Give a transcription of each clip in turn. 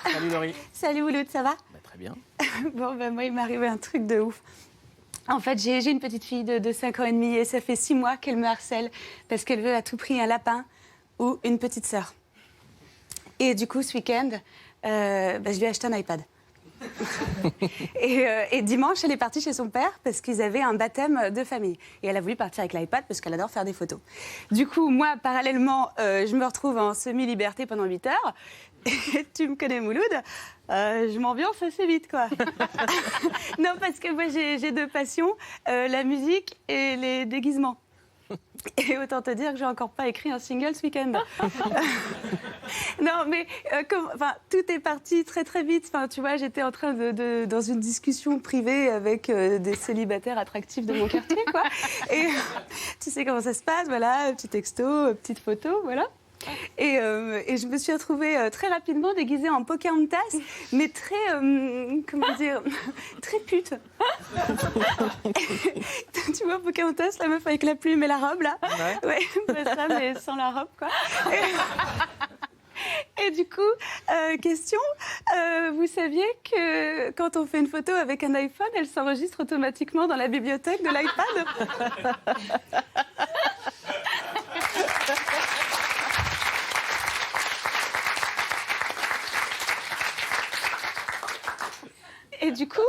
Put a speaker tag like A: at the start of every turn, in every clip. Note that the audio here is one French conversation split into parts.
A: Salut Laurie.
B: Salut Ouloud, ça va?
A: Très bien.
B: Bon, moi, il m'est arrivé un truc de ouf. En fait, j'ai une petpetite fille de 5 ans et demi et ça fait 6 mois qu'elle me harcèle parce qu'elle veut à tout prix un lapin ou une petite sœur. Et du coup, ce week-end, je lui ai acheté un iPad. et dimanche, elle est partie chez son père parce qu'ils avaient un baptême de famille. Et elle a voulu partir avec l'iPad parce qu'elle adore faire des photos. Du coup, moi, parallèlement, je me retrouve en semi-liberté pendant 8 heures. Et tu me connais, Mouloud, je m'ambiance assez vite, quoi. Non, parce que moi, j'ai 2 passions, la musique et les déguisements. Et autant te dire que j'ai encore pas écrit un single ce week-end. Non, mais tout est parti très très vite. Enfin, tu vois, j'étais en train dans une discussion privée avec des célibataires attractifs de mon quartier, quoi. Et tu sais comment ça se passe, voilà, petit texto, petite photo, voilà. Et je me suis retrouvée très rapidement déguisée en Pocahontas, mais très, comment dire, très pute. Tu vois, Pocahontas, la meuf avec la plume et la robe, là. Ouais, ça, mais sans la robe, quoi. Et du coup, question, vous saviez que quand on fait une photo avec un iPhone, elle s'enregistre automatiquement dans la bibliothèque de l'iPad? Et du coup,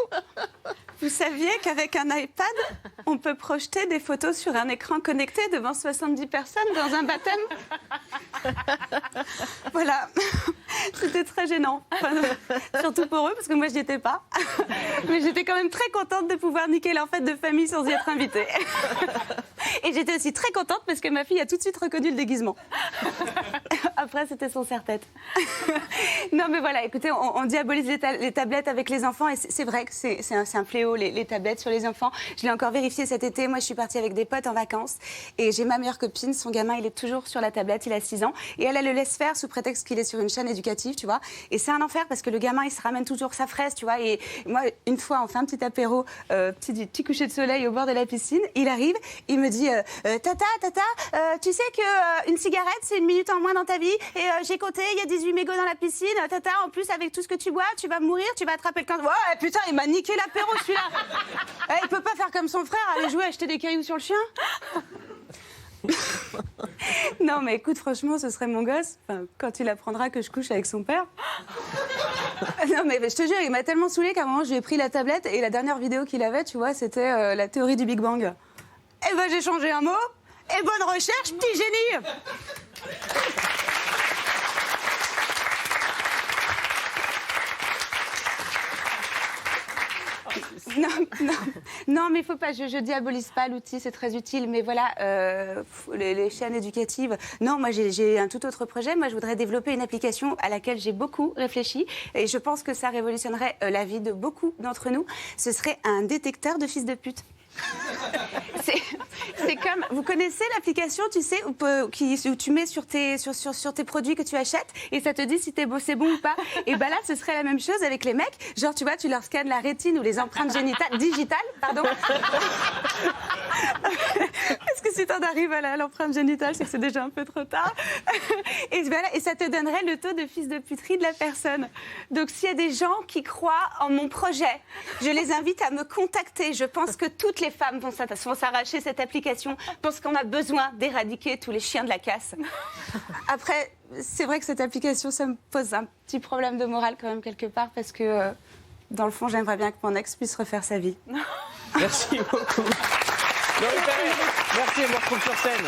B: vous saviez qu'avec un iPad, on peut projeter des photos sur un écran connecté devant 70 personnes dans un baptême? Voilà. C'était très gênant. Enfin, surtout pour eux, parce que moi, je n'y étais pas. Mais j'étais quand même très contente de pouvoir niquer leur fête de famille sans y être invitée. Et j'étais aussi très contente parce que ma fille a tout de suite reconnu le déguisement. Après, c'était son serre-tête. Non, mais voilà, écoutez, on diabolise les tablettes avec les enfants et c'est vrai que c'est un fléau, les tablettes sur les enfants. Je l'ai encore vérifié cet été. Moi, je suis partie avec des potes en vacances et j'ai ma meilleure copine. Son gamin, il est toujours sur la tablette, il a 6 ans. Et elle le laisse faire sous prétexte qu'il est sur une chaîne éducative, tu vois. Et c'est un enfer parce que le gamin, il se ramène toujours sa fraise, tu vois. Et moi, une fois, on fait un petit apéro, petit coucher de soleil au bord de la piscine. Il arrive, il me dit Tata, tu sais qu'une cigarette, c'est 1 minute en moins dans ta vie. Et j'ai compté, il y a 18 mégots dans la piscine. Tata, en plus, avec tout ce que tu bois, tu vas mourir, tu vas attraper le cancer. Ouais, putain, il m'a niqué l'apéro, celui-là. Il peut pas faire comme son frère, aller jouer, acheter des cailloux sur le chien. Non, mais écoute, franchement, ce serait mon gosse, quand il apprendra que je couche avec son père. Non, mais je te jure, il m'a tellement saoulée qu'à un moment, je lui ai pris la tablette et la dernière vidéo qu'il avait, tu vois, c'était la théorie du Big Bang. Eh ben, j'ai changé un mot. Et bonne recherche, petit génie. Non, mais il faut pas, je diabolise pas l'outil, c'est très utile, mais voilà, les chaînes éducatives, non, moi j'ai un tout autre projet, moi je voudrais développer une application à laquelle j'ai beaucoup réfléchi, et je pense que ça révolutionnerait la vie de beaucoup d'entre nous, ce serait un détecteur de fils de pute. C'est comme, vous connaissez l'application, tu sais, où tu mets sur tes produits que tu achètes et ça te dit si c'est bon ou pas. Et ben là, ce serait la même chose avec les mecs. Genre, tu vois, tu leur scannes la rétine ou les empreintes digitales, pardon. Parce que si t'en arrives à l'empreinte génitale, c'est que c'est déjà un peu trop tard. Et voilà, et ça te donnerait le taux de fils de puterie de la personne. Donc, s'il y a des gens qui croient en mon projet, je les invite à me contacter. Je pense que toutes les femmes vont s'arracher cette application parce qu'on a besoin d'éradiquer tous les chiens de la casse. Après, c'est vrai que cette application, ça me pose un petit problème de morale quand même quelque part parce que, dans le fond, j'aimerais bien que mon ex puisse refaire sa vie.
A: Merci beaucoup. Laurie Perret, merci, on me retrouve sur scène.